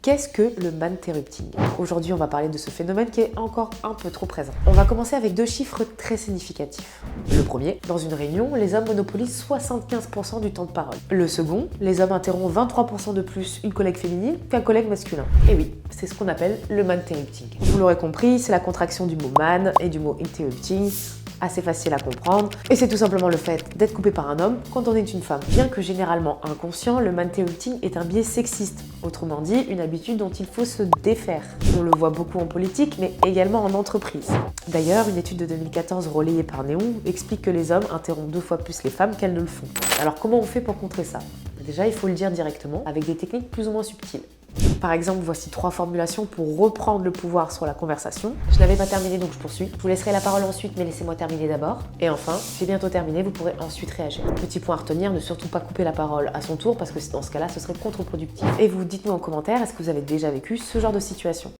Qu'est-ce que le man-interrupting? Aujourd'hui, on va parler de ce phénomène qui est encore un peu trop présent. On va commencer avec deux chiffres très significatifs. Le premier, dans une réunion, les hommes monopolisent 75% du temps de parole. Le second, les hommes interrompent 23% de plus une collègue féminine qu'un collègue masculin. Et oui, c'est ce qu'on appelle le man-interrupting. Vous l'aurez compris, c'est la contraction du mot man et du mot interrupting, assez facile à comprendre, et c'est tout simplement le fait d'être coupé par un homme quand on est une femme. Bien que généralement inconscient, le man-interrupting est un biais sexiste, autrement dit une habitude dont il faut se défaire. On le voit beaucoup en politique, mais également en entreprise. D'ailleurs, une étude de 2014 relayée par Néon explique que les hommes interrompent 2 fois plus les femmes qu'elles ne le font. Alors comment on fait pour contrer ça? Déjà, il faut le dire directement, avec des techniques plus ou moins subtiles. Par exemple, voici 3 formulations pour reprendre le pouvoir sur la conversation. Je n'avais pas terminé, donc je poursuis. Je vous laisserai la parole ensuite, mais laissez-moi terminer d'abord. Et enfin, j'ai bientôt terminé, vous pourrez ensuite réagir. Petit point à retenir, ne surtout pas couper la parole à son tour, parce que dans ce cas-là, ce serait contre-productif. Et vous dites-nous en commentaire, est-ce que vous avez déjà vécu ce genre de situation?